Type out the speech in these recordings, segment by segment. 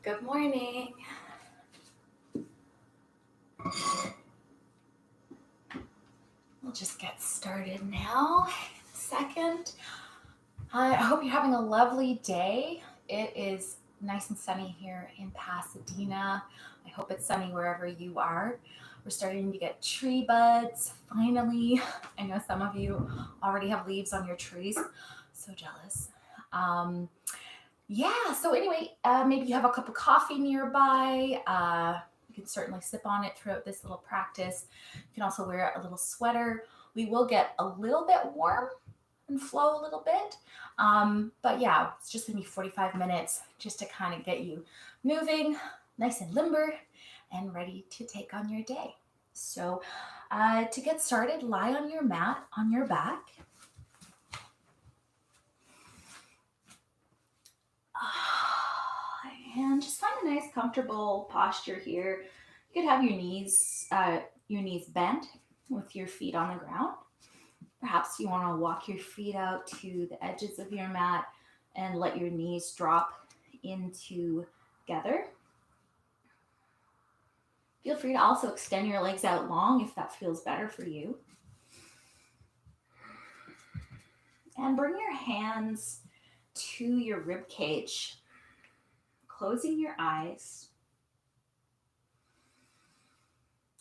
Good morning. We'll just get started now. Second, I hope you're having a lovely day. It is nice and sunny here in Pasadena. I hope it's sunny wherever you are. We're starting to get tree buds finally. I know some of you already have leaves on your trees. So jealous. So anyway, maybe you have a cup of coffee nearby. You can certainly sip on it throughout this little practice. You can also wear a little sweater. We will get a little bit warm and flow a little bit. But yeah, it's just gonna be 45 minutes just to kind of get you moving, nice and limber, and ready to take on your day. So to get started, lie on your mat on your back. And just find a nice comfortable posture here. You could have your knees bent with your feet on the ground. Perhaps you want to walk your feet out to the edges of your mat and let your knees drop in together. Feel free to also extend your legs out long if that feels better for you. And bring your hands to your rib cage, closing your eyes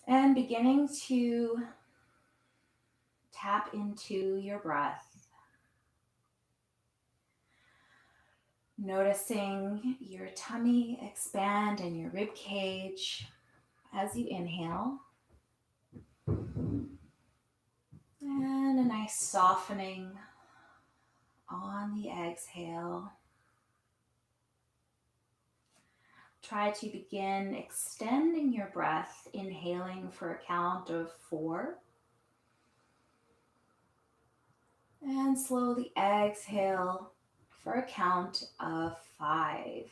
and beginning to tap into your breath. Noticing your tummy expand and your rib cage as you inhale. And a nice softening on the exhale. Try to begin extending your breath, inhaling for a count of 4. And slowly exhale for a count of 5.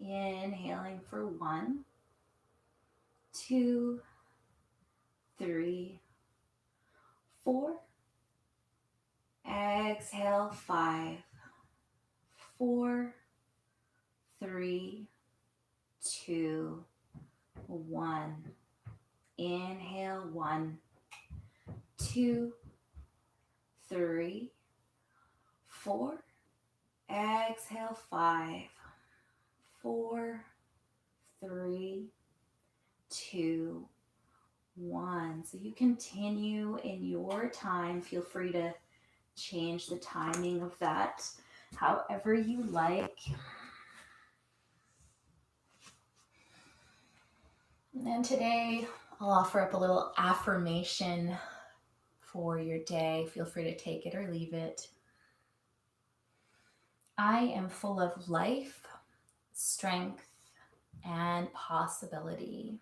Inhaling for 1, 2, 3, 4. Exhale 5, 4, 3, 2, 1. Inhale 1, 2, 3, 4. Exhale 5, 4, 3, 2, 1. So you continue in your time. Feel free to change the timing of that however you like. And then today I'll offer up a little affirmation for your day. Feel free to take it or leave it. I am full of life, strength, and possibility.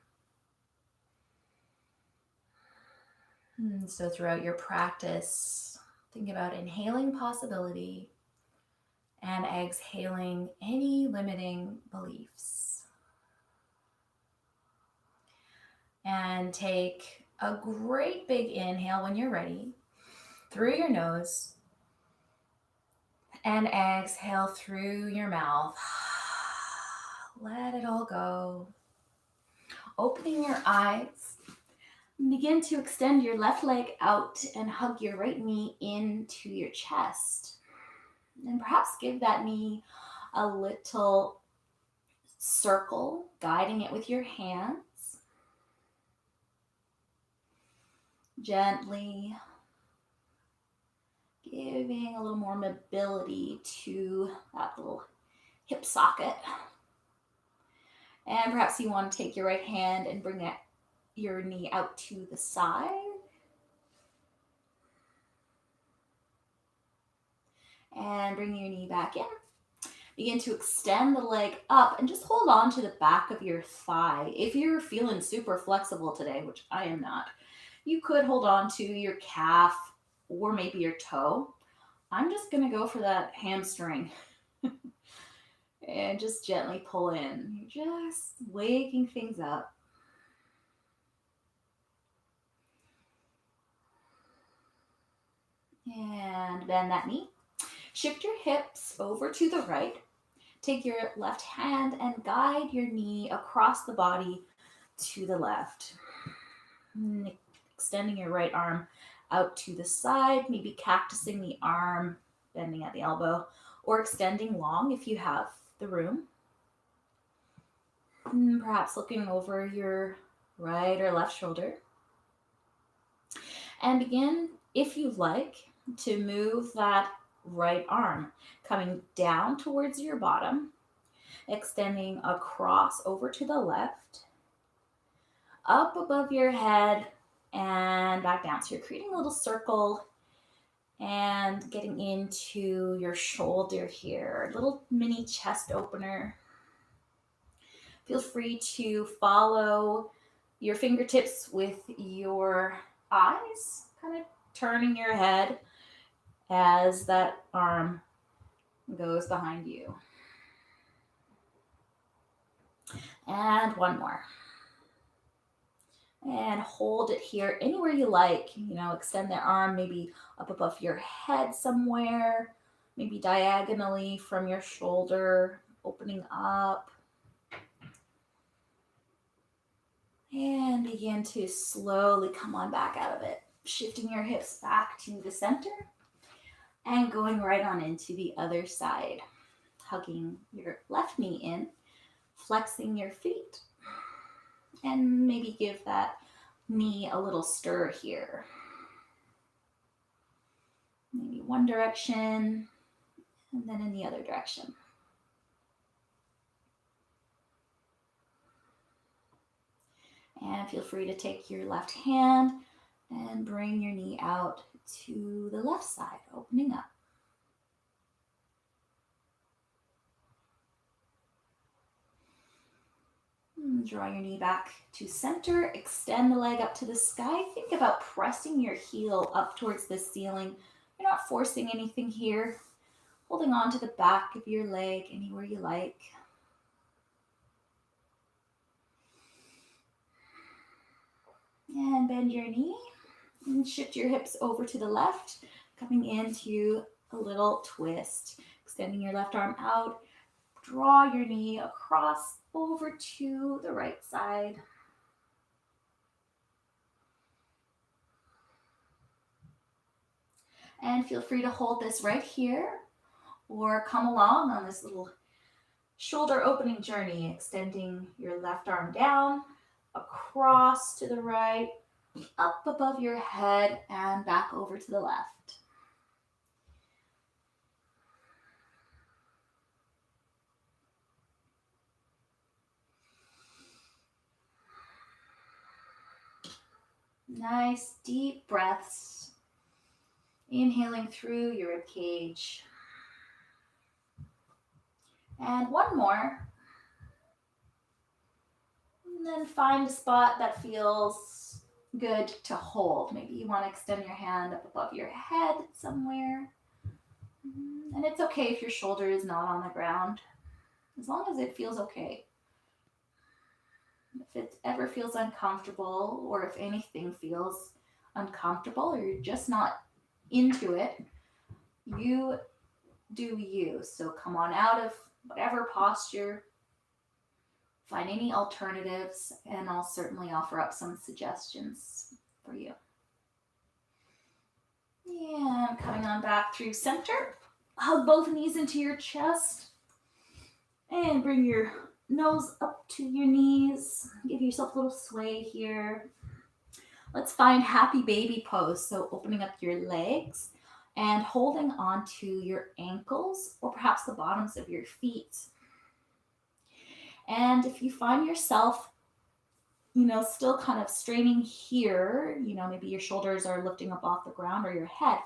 So throughout your practice, think about inhaling possibility and exhaling any limiting beliefs. And take a great big inhale when you're ready through your nose and exhale through your mouth. Let it all go. Opening your eyes. Begin to extend your left leg out and hug your right knee into your chest. And perhaps give that knee a little circle, guiding it with your hands. Gently giving a little more mobility to that little hip socket. And perhaps you want to take your right hand and bring your knee out to the side. And bring your knee back in. Begin to extend the leg up and just hold on to the back of your thigh. If you're feeling super flexible today, which I am not, you could hold on to your calf or maybe your toe. I'm just going to go for that hamstring. And just gently pull in. You're just waking things up. And bend that knee. Shift your hips over to the right. Take your left hand and guide your knee across the body to the left. Extending your right arm out to the side, maybe cactusing the arm, bending at the elbow, or extending long if you have the room. Perhaps looking over your right or left shoulder. And begin, if you like, to move that right arm, coming down towards your bottom, extending across over to the left, up above your head, and back down. So you're creating a little circle and getting into your shoulder here, a little mini chest opener. Feel free to follow your fingertips with your eyes, kind of turning your head as that arm goes behind you. And one more. And hold it here anywhere you like. Extend the arm maybe up above your head somewhere, maybe diagonally from your shoulder, opening up. And begin to slowly come on back out of it, shifting your hips back to the center and going right on into the other side, hugging your left knee in, flexing your feet, and maybe give that knee a little stir here. Maybe one direction and then in the other direction. And feel free to take your left hand and bring your knee out to the left side, opening up. Draw your knee back to center, extend the leg up to the sky. Think about pressing your heel up towards the ceiling. You're not forcing anything here. Holding on to the back of your leg anywhere you like. And bend your knee and shift your hips over to the left, coming into a little twist. Extending your left arm out. Draw your knee across over to the right side. And feel free to hold this right here or come along on this little shoulder opening journey, extending your left arm down, across to the right, up above your head, and back over to the left. Nice deep breaths. Inhaling through your rib cage. And one more. And then find a spot that feels good to hold. Maybe you want to extend your hand up above your head somewhere. And it's okay if your shoulder is not on the ground, as long as it feels okay. If it ever feels uncomfortable, or if anything feels uncomfortable, or you're just not into it, you do you. So come on out of whatever posture, find any alternatives, and I'll certainly offer up some suggestions for you. And coming on back through center, hug both knees into your chest and bring your nose up to your knees. Give yourself a little sway here. Let's find happy baby pose. So opening up your legs and holding on to your ankles or perhaps the bottoms of your feet. And if you find yourself, still kind of straining here, maybe your shoulders are lifting up off the ground or your head.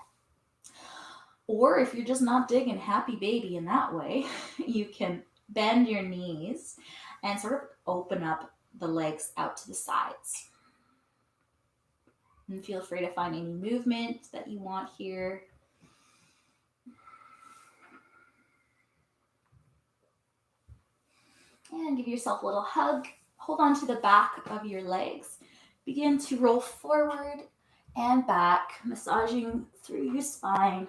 Or if you're just not digging happy baby in that way, you can bend your knees and sort of open up the legs out to the sides. And feel free to find any movement that you want here. And give yourself a little hug. Hold on to the back of your legs. Begin to roll forward and back, massaging through your spine.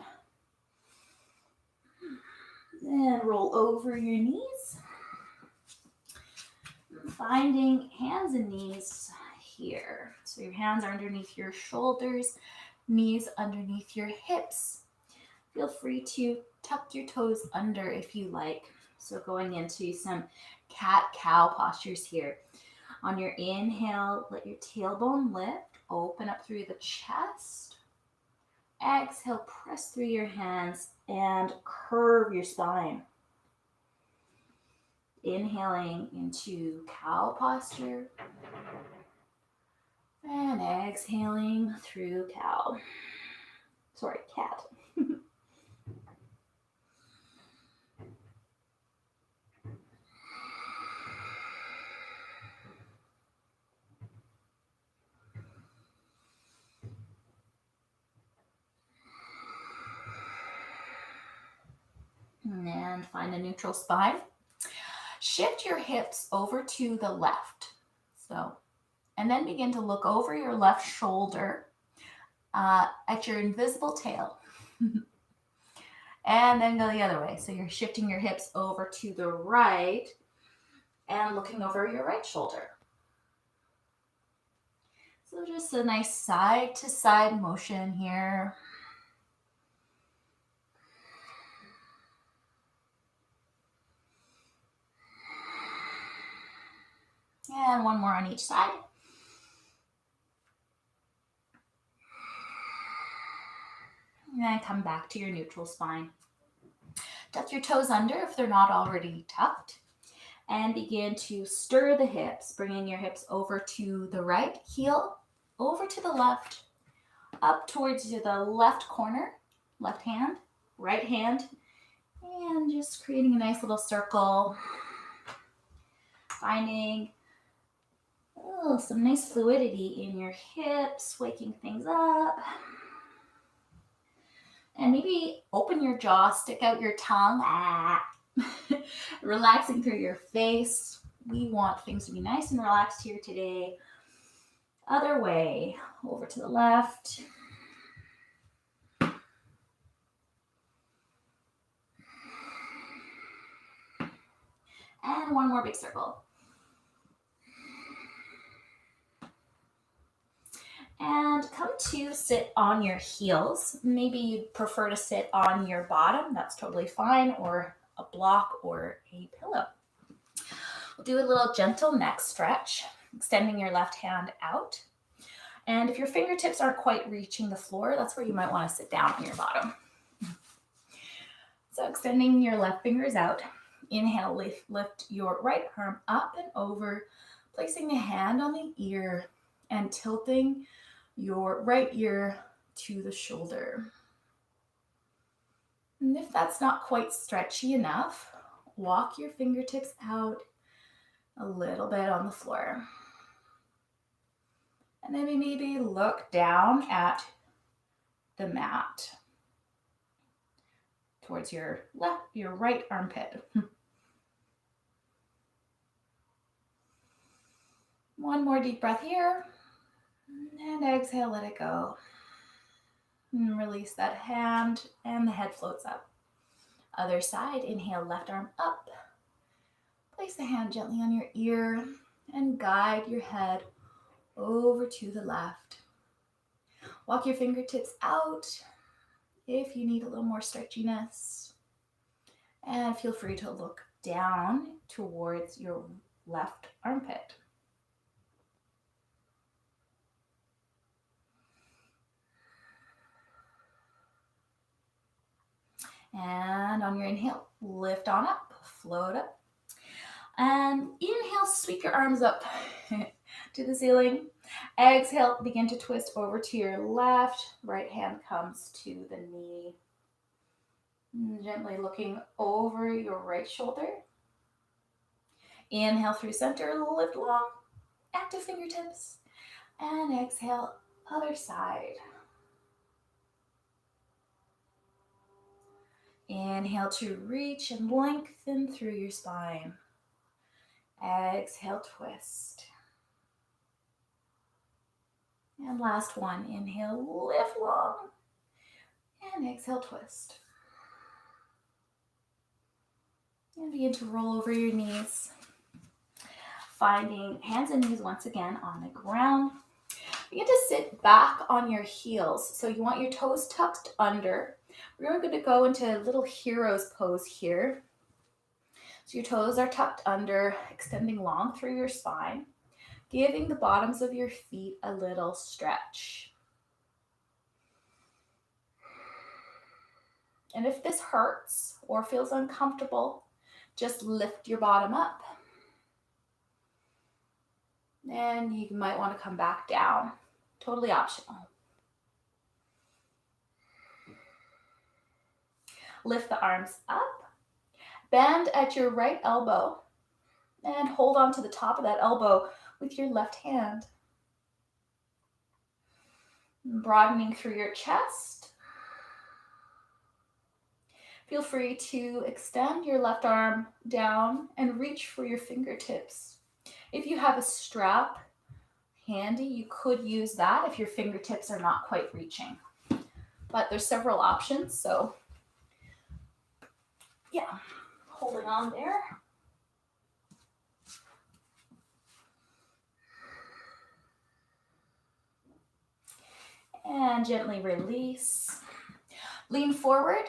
Then roll over your knees. Finding hands and knees here. So your hands are underneath your shoulders, knees underneath your hips. Feel free to tuck your toes under if you like. So going into some cat-cow postures here. On your inhale, let your tailbone lift, open up through the chest. Exhale, press through your hands and curve your spine. Inhaling into cow posture and exhaling through cat. And find a neutral spine. Shift your hips over to the left. And then begin to look over your left shoulder at your invisible tail. And then go the other way. So you're shifting your hips over to the right and looking over your right shoulder. So just a nice side to side motion here. And one more on each side. And then come back to your neutral spine. Tuck your toes under if they're not already tucked. And begin to stir the hips, bringing your hips over to the right, heel over to the left, up towards the left corner, left hand, right hand, and just creating a nice little circle. Finding some nice fluidity in your hips, waking things up. And maybe open your jaw, stick out your tongue, relaxing through your face. We want things to be nice and relaxed here today. Other way, over to the left. And one more big circle. And come to sit on your heels. Maybe you'd prefer to sit on your bottom. That's totally fine, or a block or a pillow. We'll do a little gentle neck stretch, extending your left hand out. And if your fingertips aren't quite reaching the floor, that's where you might want to sit down on your bottom. So extending your left fingers out. Inhale, lift your right arm up and over, placing a hand on the ear and tilting your right ear to the shoulder. And if that's not quite stretchy enough, walk your fingertips out a little bit on the floor. And then maybe look down at the mat towards your right armpit. One more deep breath here. And exhale, let it go. And release that hand and the head floats up. Other side, inhale, left arm up. Place the hand gently on your ear and guide your head over to the left. Walk your fingertips out if you need a little more stretchiness. And feel free to look down towards your left armpit. And on your inhale, lift on up, float up. And inhale, sweep your arms up to the ceiling. Exhale, begin to twist over to your left. Right hand comes to the knee. Gently looking over your right shoulder. Inhale through center, lift long, active fingertips. And exhale, other side. Inhale to reach and lengthen through your spine. Exhale, twist. And last one, inhale, lift long. And exhale, twist. And begin to roll over your knees, finding hands and knees once again on the ground. Begin to sit back on your heels. So you want your toes tucked under. We're going to go into a little hero's pose here. So your toes are tucked under, extending long through your spine, giving the bottoms of your feet a little stretch. And if this hurts or feels uncomfortable, just lift your bottom up. And you might want to come back down. Totally optional. Lift the arms up. Bend at your right elbow and hold on to the top of that elbow with your left hand. Broadening through your chest. Feel free to extend your left arm down and reach for your fingertips. If you have a strap handy, you could use that if your fingertips are not quite reaching. But there's several options, so yeah, holding on there. And gently release. Lean forward,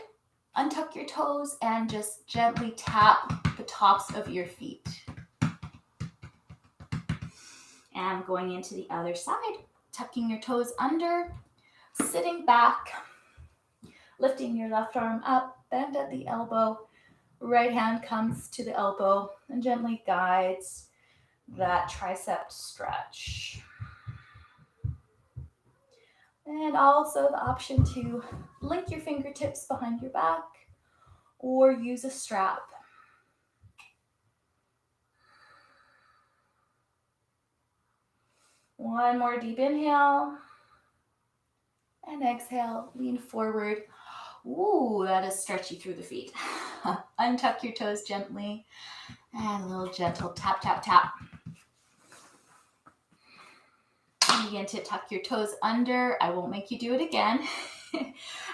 untuck your toes, and just gently tap the tops of your feet. And going into the other side, tucking your toes under, sitting back, lifting your left arm up, bend at the elbow, right hand comes to the elbow and gently guides that tricep stretch. And also the option to link your fingertips behind your back or use a strap. One more deep inhale. And exhale, lean forward. Ooh, that is stretchy through the feet. Untuck your toes gently and a little gentle tap, tap, tap. Begin to tuck your toes under. I won't make you do it again.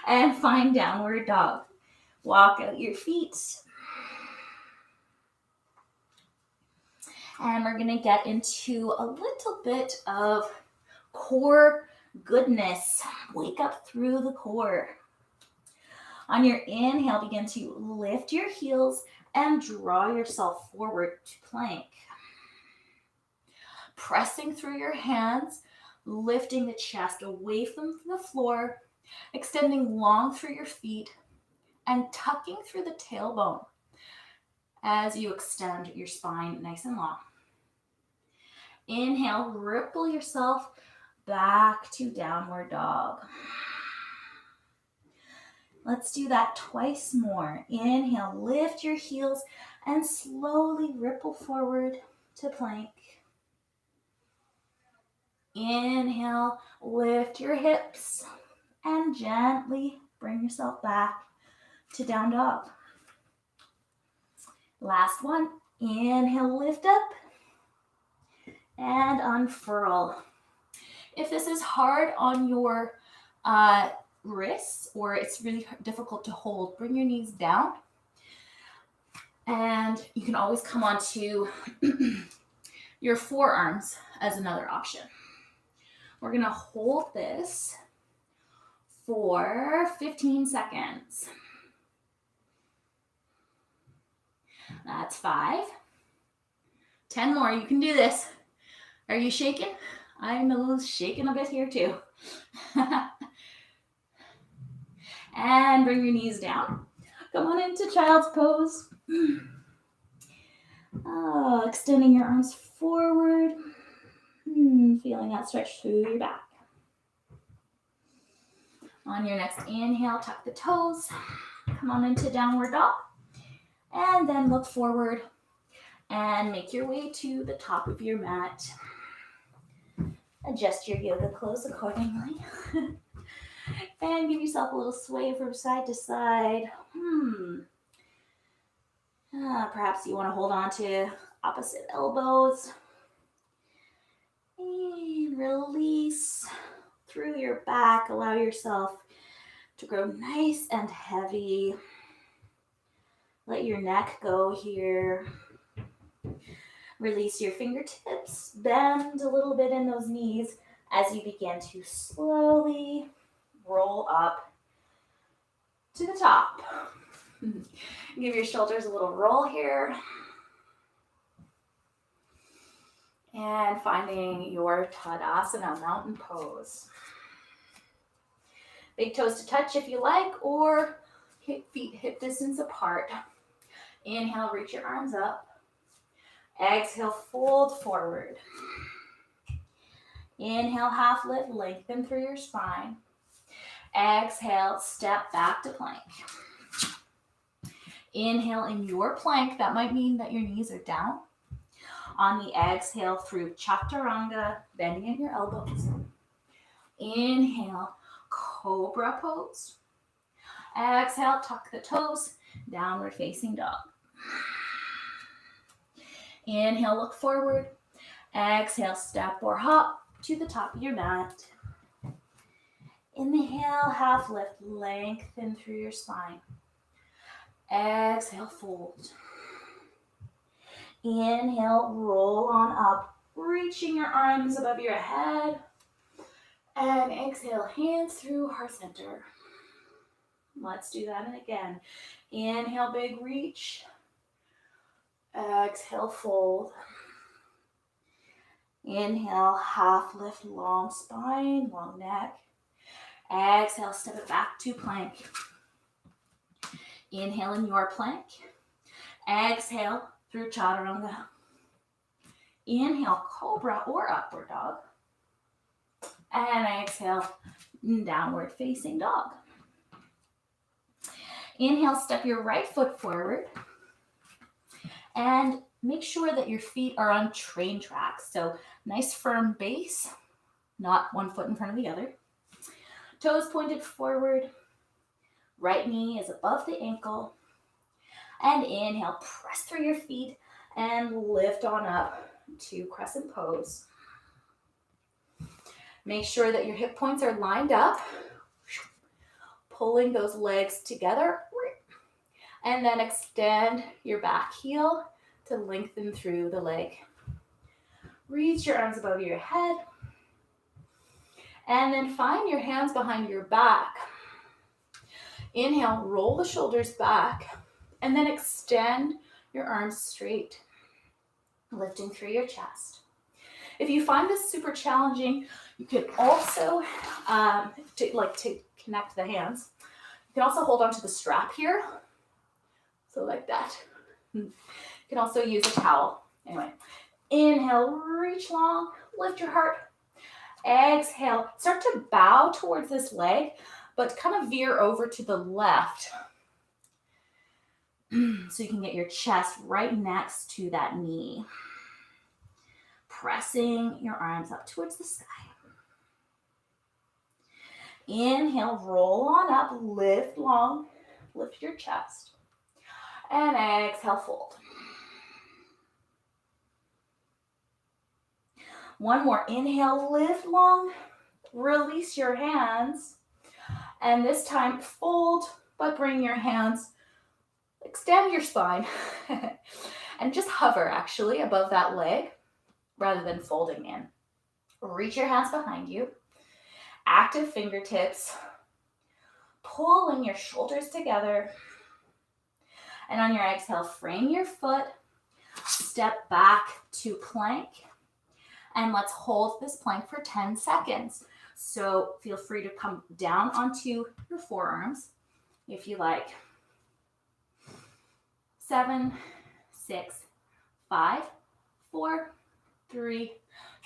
And find downward dog. Walk out your feet. And we're going to get into a little bit of core goodness. Wake up through the core. On your inhale, begin to lift your heels and draw yourself forward to plank. Pressing through your hands, lifting the chest away from the floor, extending long through your feet, and tucking through the tailbone as you extend your spine nice and long. Inhale, ripple yourself back to downward dog. Let's do that twice more. Inhale, lift your heels and slowly ripple forward to plank. Inhale, lift your hips and gently bring yourself back to down dog. Last one. Inhale, lift up and unfurl. If this is hard on your wrists or it's really difficult to hold, bring your knees down. And you can always come onto your forearms as another option. We're going to hold this for 15 seconds. That's 5. 10 more. You can do this. Are you shaking? I'm shaking a bit here too. And bring your knees down. Come on into child's pose. Extending your arms forward. Feeling that stretch through your back. On your next inhale, tuck the toes. Come on into downward dog. And then look forward and make your way to the top of your mat. Adjust your yoga clothes accordingly. And give yourself a little sway from side to side. Perhaps you want to hold on to opposite elbows. And release through your back. Allow yourself to grow nice and heavy. Let your neck go here. Release your fingertips. Bend a little bit in those knees as you begin to slowly roll up to the top. Give your shoulders a little roll here. And finding your Tadasana, mountain pose. Big toes to touch if you like, or feet hip distance apart. Inhale, reach your arms up. Exhale, fold forward. Inhale, half lift, lengthen through your spine. Exhale, step back to plank. Inhale in your plank. That might mean that your knees are down. On the exhale through Chaturanga, bending in your elbows. Inhale, cobra pose. Exhale, tuck the toes, downward facing dog. Inhale, look forward. Exhale, step or hop to the top of your mat. Inhale, half lift, lengthen through your spine. Exhale, fold. Inhale, roll on up, reaching your arms above your head. And exhale, hands through heart center. Let's do that again. Inhale, big reach. Exhale, fold. Inhale, half lift, long spine, long neck. Exhale, step it back to plank. Inhale in your plank. Exhale through Chaturanga. Inhale, cobra or upward dog. And exhale, downward facing dog. Inhale, step your right foot forward. And make sure that your feet are on train tracks. So nice firm base, not one foot in front of the other. Toes pointed forward. Right knee is above the ankle. And inhale, press through your feet and lift on up to crescent pose. Make sure that your hip points are lined up, pulling those legs together, and then extend your back heel to lengthen through the leg. Reach your arms above your head, and then find your hands behind your back. Inhale, roll the shoulders back, and then extend your arms straight, lifting through your chest. If you find this super challenging, you can also, to connect the hands, you can also hold onto the strap here. So like that. You can also use a towel. Anyway, inhale, reach long, lift your heart. Exhale, start to bow towards this leg, but kind of veer over to the left. So you can get your chest right next to that knee. Pressing your arms up towards the sky. Inhale, roll on up, lift long, lift your chest. And exhale, fold. One more. Inhale, lift long, release your hands. And this time, fold, but bring your hands, extend your spine, and just hover actually above that leg rather than folding in. Reach your hands behind you. Active fingertips. Pulling your shoulders together. And on your exhale, frame your foot. Step back to plank. And let's hold this plank for 10 seconds. So feel free to come down onto your forearms if you like. 7, 6, 5, 4, 3,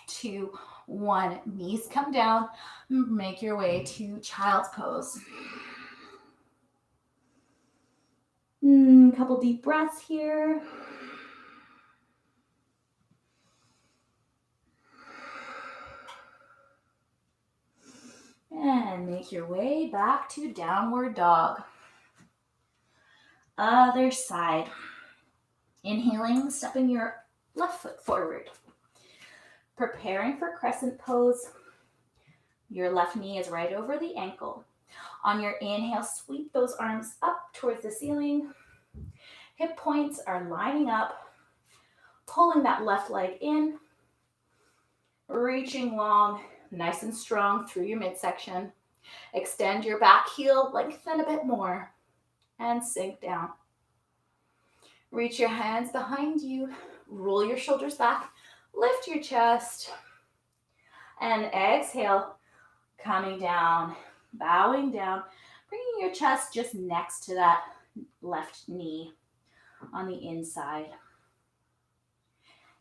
2, 1. Knees come down. Make your way to child's pose. Couple deep breaths here. And make your way back to downward dog. Other side. Inhaling, stepping your left foot forward. Preparing for crescent pose. Your left knee is right over the ankle. On your inhale, sweep those arms up towards the ceiling. Hip points are lining up, pulling that left leg in, reaching long, nice and strong through your midsection. Extend your back heel, lengthen a bit more, and sink down. Reach your hands behind you, roll your shoulders back, lift your chest, and exhale, coming down, bowing down, bringing your chest just next to that left knee on the inside.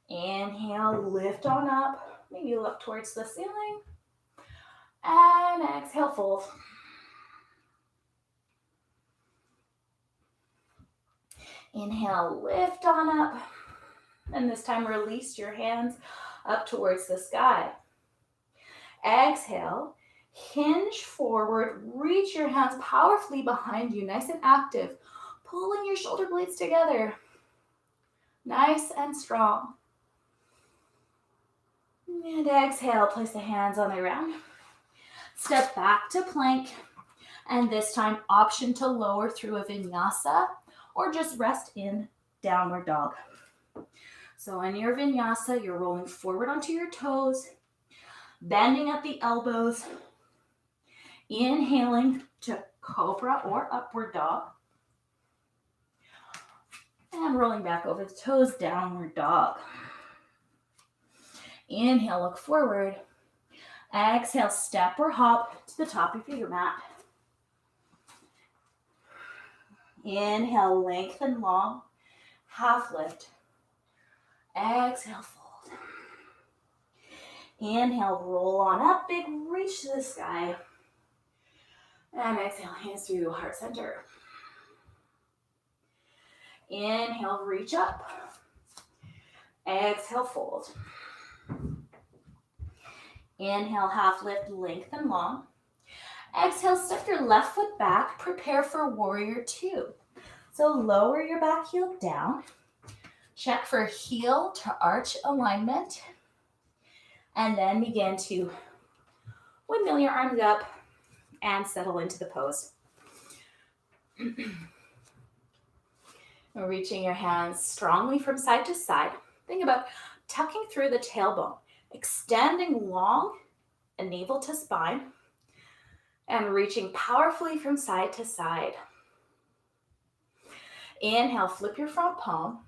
Inhale, lift on up, maybe look towards the ceiling, and exhale, fold. Inhale, lift on up, and this time release your hands up towards the sky. Exhale, hinge forward, reach your hands powerfully behind you, nice and active, pulling your shoulder blades together, nice and strong. And exhale, place the hands on the ground. Step back to plank, and this time option to lower through a vinyasa or just rest in downward dog. So in your vinyasa, you're rolling forward onto your toes, bending at the elbows, inhaling to cobra or upward dog, and rolling back over the toes, downward dog. Inhale, look forward. Exhale, step or hop to the top of your mat. Inhale, lengthen long, half lift. Exhale, fold. Inhale, roll on up, big reach to the sky. And exhale, hands through heart center. Inhale, reach up. Exhale, fold. Inhale, half lift, lengthen long. Exhale, step your left foot back, prepare for warrior two. So lower your back heel down. Check for heel to arch alignment. And then begin to windmill your arms up and settle into the pose. Reaching your hands strongly from side to side. Think about tucking through the tailbone, extending long and navel to spine, and reaching powerfully from side to side. Inhale, flip your front palm.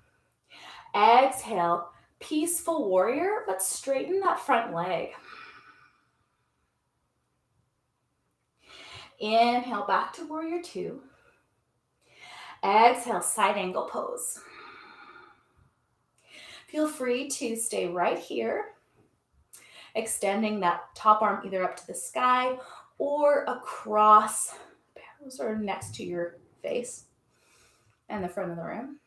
Exhale, peaceful warrior, but straighten that front leg. Inhale, back to warrior two. Exhale, side angle pose. Feel free to stay right here, extending that top arm either up to the sky or across, sort of next to your face and the front of the room.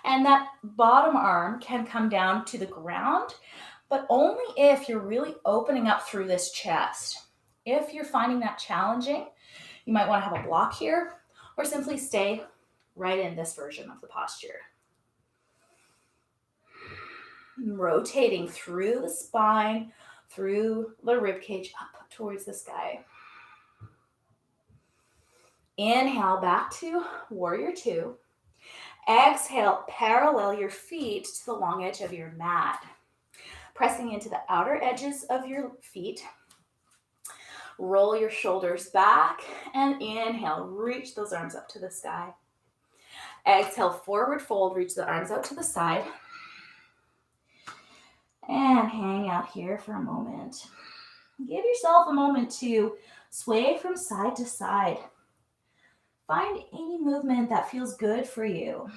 And that bottom arm can come down to the ground, but only if you're really opening up through this chest. If you're finding that challenging, you might want to have a block here or simply stay right in this version of the posture. Rotating through the spine, through the rib cage, up towards the sky. Inhale, back to warrior two. Exhale, parallel your feet to the long edge of your mat. Pressing into the outer edges of your feet. Roll your shoulders back and inhale, reach those arms up to the sky. Exhale, forward fold, reach the arms out to the side. And hang out here for a moment. Give yourself a moment to sway from side to side. Find any movement that feels good for you.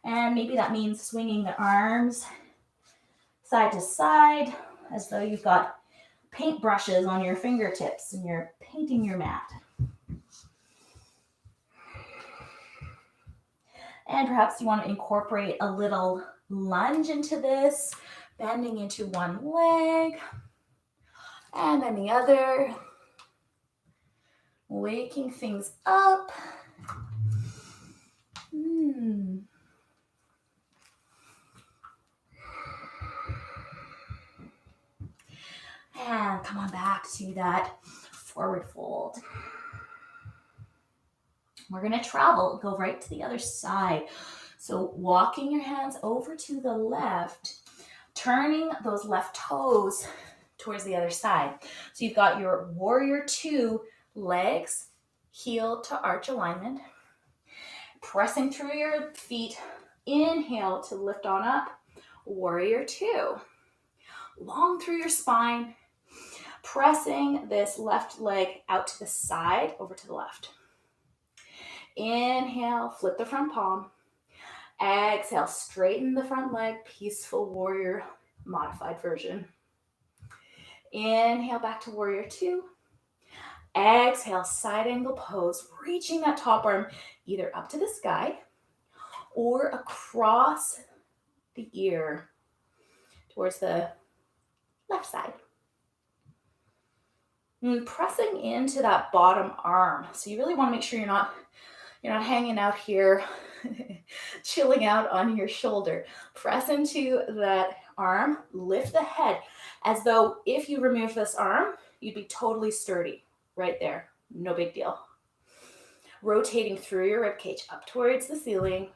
And maybe that means swinging the arms side to side as though you've got paint brushes on your fingertips and you're painting your mat. And perhaps you want to incorporate a little lunge into this, bending into one leg and then the other. Waking things up. And come on back to that forward fold. We're going to travel, go right to the other side. So walking your hands over to the left, turning those left toes towards the other side. So you've got your warrior two legs, heel to arch alignment, pressing through your feet. Inhale to lift on up, warrior two. Long through your spine, pressing this left leg out to the side, over to the left. Inhale, flip the front palm. Exhale, straighten the front leg, peaceful warrior, modified version. Inhale, back to warrior two. Exhale, side angle pose, reaching that top arm either up to the sky or across the ear towards the left side. And pressing into that bottom arm. So you really want to make sure you're not hanging out here, chilling out on your shoulder. Press into that arm, lift the head as though if you remove this arm, you'd be totally sturdy right there. No big deal. Rotating through your ribcage up towards the ceiling.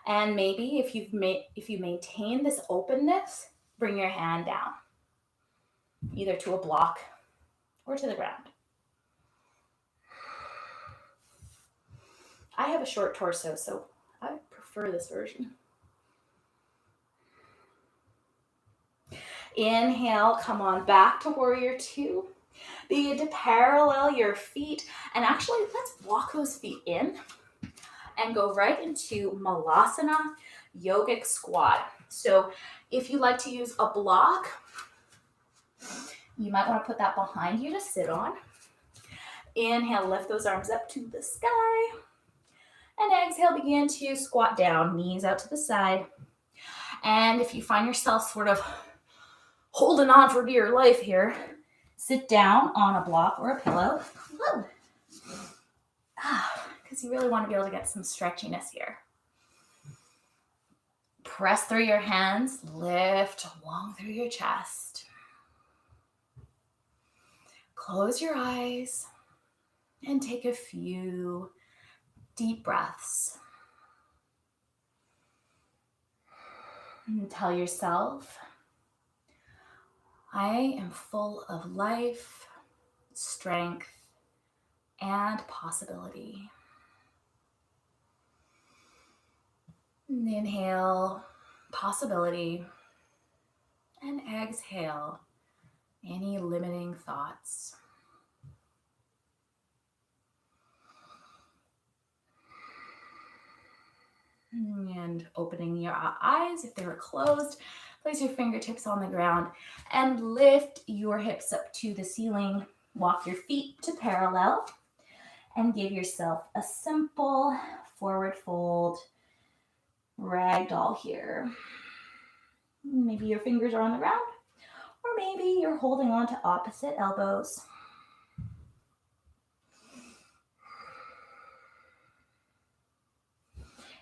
And maybe if you maintain this openness, bring your hand down, either to a block or to the ground. I have a short torso, so I prefer this version. Inhale, come on back to warrior two. Begin to parallel your feet, and actually let's walk those feet in and go right into Malasana yogic squat. So if you like to use a block, you might want to put that behind you to sit on. Inhale, lift those arms up to the sky. And exhale, begin to squat down, knees out to the side. And if you find yourself sort of holding on for dear life here, sit down on a block or a pillow. Because you really want to be able to get some stretchiness here. Press through your hands, lift long through your chest. Close your eyes and take a few deep breaths. And tell yourself, I am full of life, strength, and possibility. And inhale, possibility, and exhale, any limiting thoughts. And opening your eyes, if they were closed, place your fingertips on the ground and lift your hips up to the ceiling. Walk your feet to parallel and give yourself a simple forward fold ragdoll here. Maybe your fingers are on the ground, or maybe you're holding on to opposite elbows.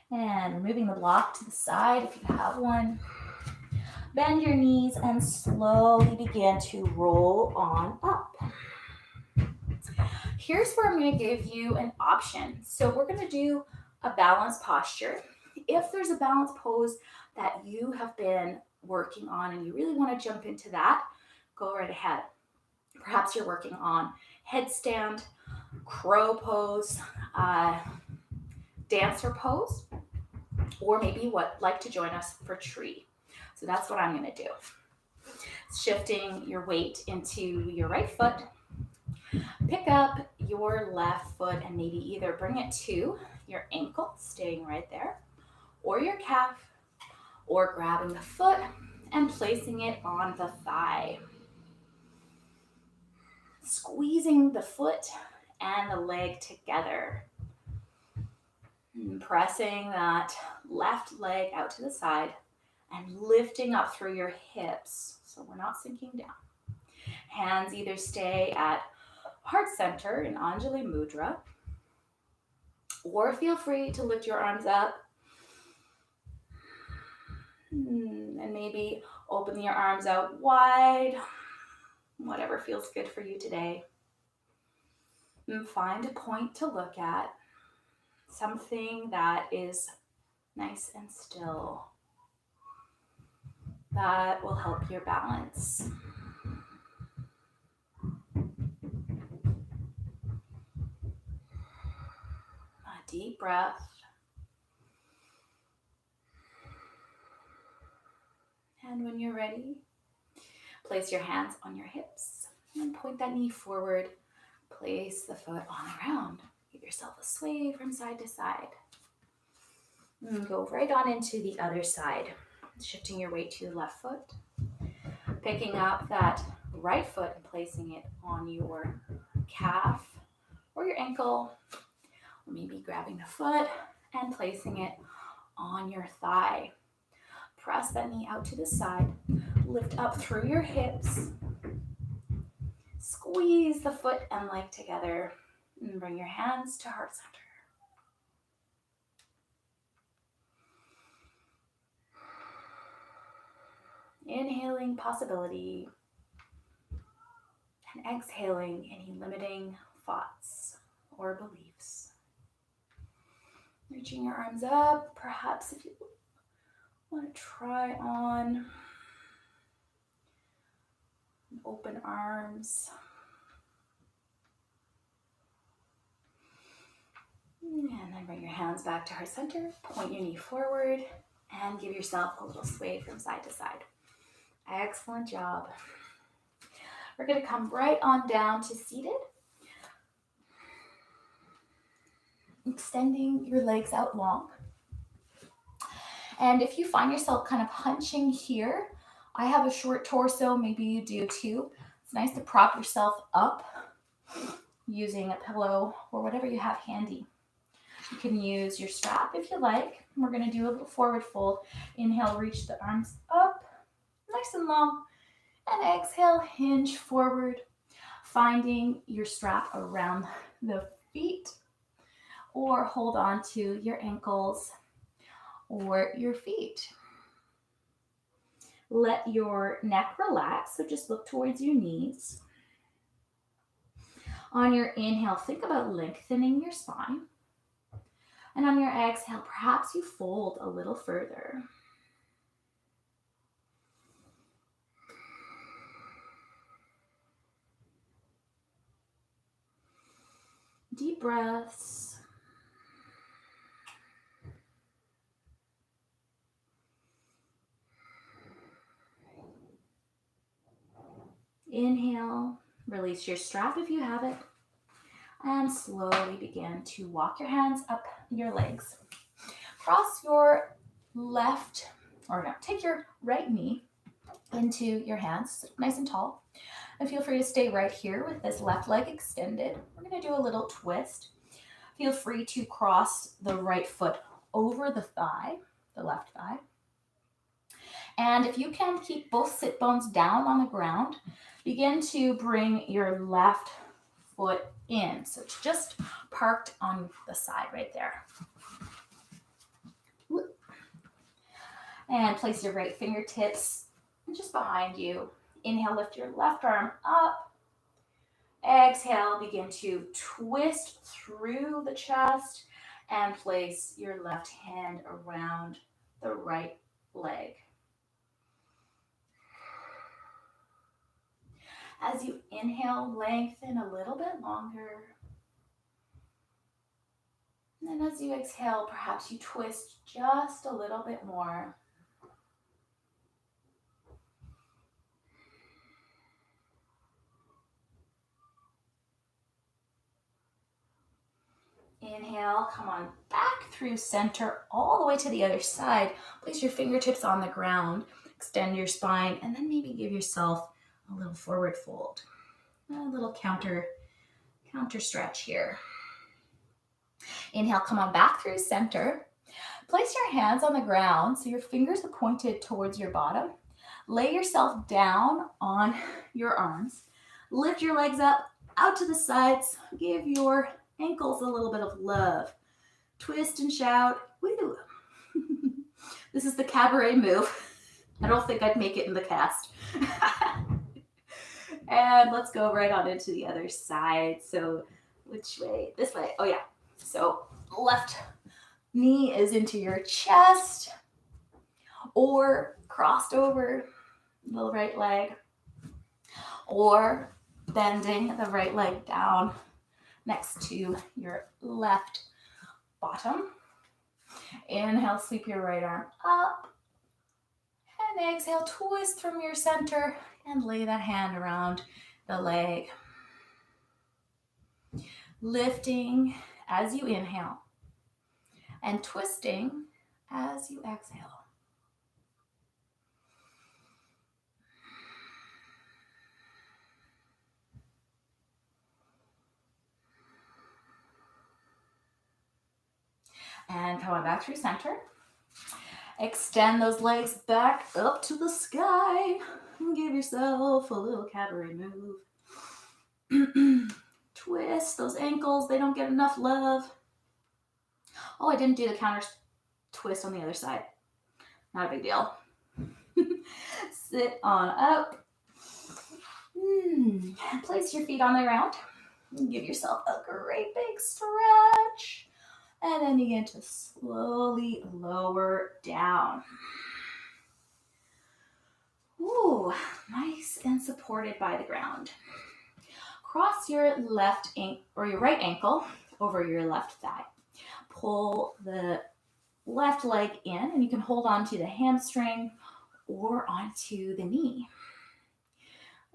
And removing the block to the side if you have one. Bend your knees and slowly begin to roll on up. Here's where I'm going to give you an option. So we're going to do a balanced posture. If there's a balanced pose that you have been working on and you really want to jump into that, go right ahead. Perhaps you're working on headstand, crow pose, dancer pose, or maybe you would like to join us for tree. So that's what I'm going to do. Shifting your weight into your right foot. Pick up your left foot and maybe either bring it to your ankle, staying right there, or your calf, or grabbing the foot and placing it on the thigh. Squeezing the foot and the leg together. And pressing that left leg out to the side and lifting up through your hips so we're not sinking down. Hands either stay at heart center in Anjali Mudra, or feel free to lift your arms up and maybe open your arms out wide, whatever feels good for you today. And find a point to look at, something that is nice and still, that will help your balance. A deep breath. And when you're ready, place your hands on your hips and point that knee forward. Place the foot on the ground. Give yourself a sway from side to side. And go right on into the other side, shifting your weight to the left foot. Picking up that right foot and placing it on your calf or your ankle. Or maybe grabbing the foot and placing it on your thigh. Press that knee out to the side. Lift up through your hips. Squeeze the foot and leg together. And bring your hands to heart center. Inhaling possibility. And exhaling any limiting thoughts or beliefs. Reaching your arms up. Perhaps if you want to try on open arms. And then bring your hands back to heart center. Point your knee forward and give yourself a little sway from side to side. Excellent job. We're going to come right on down to seated. Extending your legs out long. And if you find yourself kind of hunching here, I have a short torso, maybe you do too. It's nice to prop yourself up using a pillow or whatever you have handy. You can use your strap if you like. We're going to do a little forward fold. Inhale, reach the arms up, nice and long. And exhale, hinge forward, finding your strap around the feet, or hold on to your ankles or your feet. Let your neck relax, so just look towards your knees. On your inhale, think about lengthening your spine. And on your exhale, perhaps you fold a little further. Deep breaths. Inhale, release your strap if you have it, and slowly begin to walk your hands up your legs. Cross your left, or no, take your right knee into your hands, nice and tall. And feel free to stay right here with this left leg extended. We're going to do a little twist. Feel free to cross the right foot over the thigh, the left thigh. And if you can keep both sit bones down on the ground, begin to bring your left foot in. So it's just parked on the side right there. And place your right fingertips just behind you. Inhale, lift your left arm up. Exhale, begin to twist through the chest and place your left hand around the right leg. As you inhale, lengthen a little bit longer. And then as you exhale, perhaps you twist just a little bit more. Inhale, come on back through center all the way to the other side. Place your fingertips on the ground, extend your spine, and then maybe give yourself a little forward fold. A little counter stretch here. Inhale, come on back through center. Place your hands on the ground so your fingers are pointed towards your bottom. Lay yourself down on your arms. Lift your legs up, out to the sides. Give your ankles a little bit of love. Twist and shout. Woo! This is the cabaret move. I don't think I'd make it in the cast. And let's go right on into the other side. So Which way? This way. Oh yeah. So left knee is into your chest or crossed over the right leg, or bending the right leg down next to your left bottom. Inhale, sweep your right arm up. And exhale, twist from your center and lay that hand around the leg. Lifting as you inhale and twisting as you exhale. And come on back through center. Extend those legs back up to the sky. Give yourself a little cabaret move. Twist those ankles. They don't get enough love. Oh, I didn't do the counter twist on the other side. Not a big deal. Sit on up. Place your feet on the ground. Give yourself a great big stretch. And then begin to slowly lower down. Ooh, nice and supported by the ground. Cross your left ankle or your right ankle over your left thigh. Pull the left leg in, and you can hold on to the hamstring or onto the knee.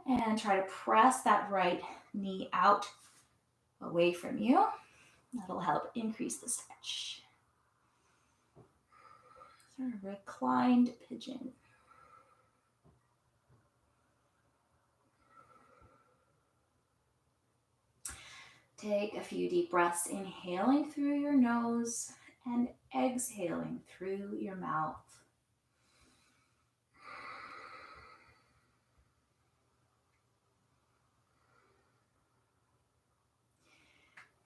And try to press that right knee out away from you. That'll help increase the stretch. Sort of reclined pigeon. Take a few deep breaths, inhaling through your nose and exhaling through your mouth.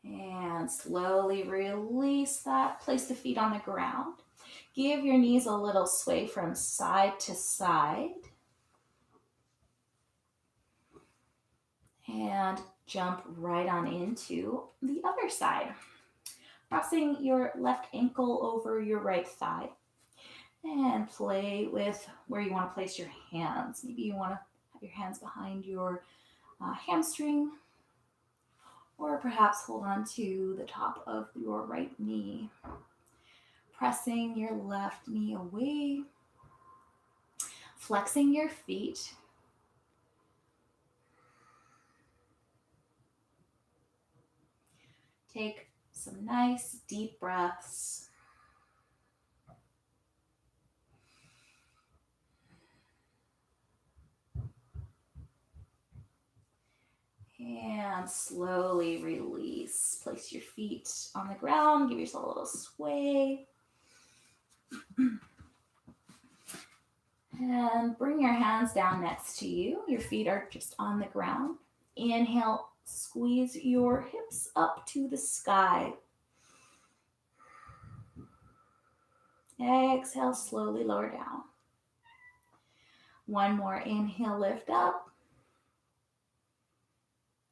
And slowly release that. Place the feet on the ground. Give your knees a little sway from side to side. And jump right on into the other side. Crossing your left ankle over your right thigh. And play with where you want to place your hands. Maybe you want to have your hands behind your hamstring, or perhaps hold on to the top of your right knee. Pressing your left knee away. Flexing your feet. Take some nice deep breaths. And slowly release. Place your feet on the ground. Give yourself a little sway. And bring your hands down next to you. Your feet are just on the ground. Inhale, squeeze your hips up to the sky. Exhale, slowly lower down. One more inhale, lift up.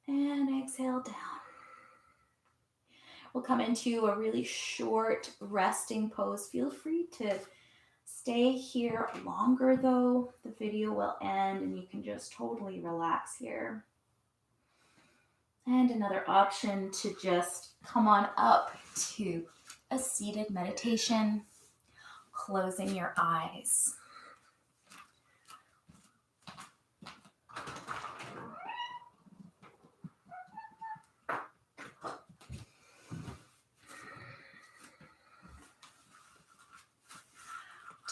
And exhale down. We'll come into a really short resting pose. Feel free to stay here longer though. The video will end and you can just totally relax here. And another option to just come on up to a seated meditation, closing your eyes.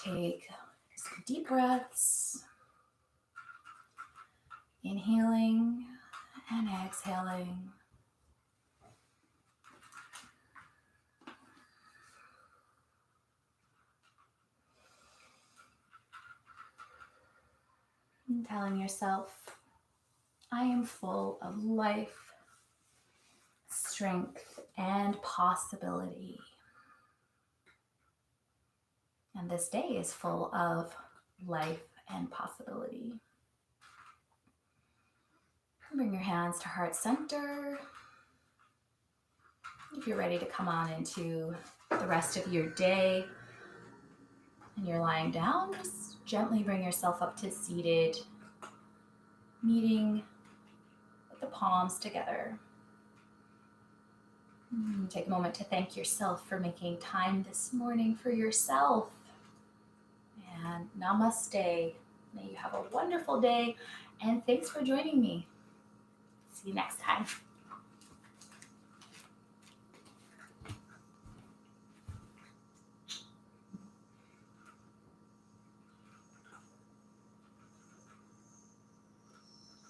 Take some deep breaths, inhaling and exhaling. And telling yourself, I am full of life, strength, and possibility. And this day is full of life and possibility. Bring your hands to heart center. If you're ready to come on into the rest of your day and you're lying down, just gently bring yourself up to seated, meeting with the palms together. Take a moment to thank yourself for making time this morning for yourself. And namaste. May you have a wonderful day. And thanks for joining me. See you next time.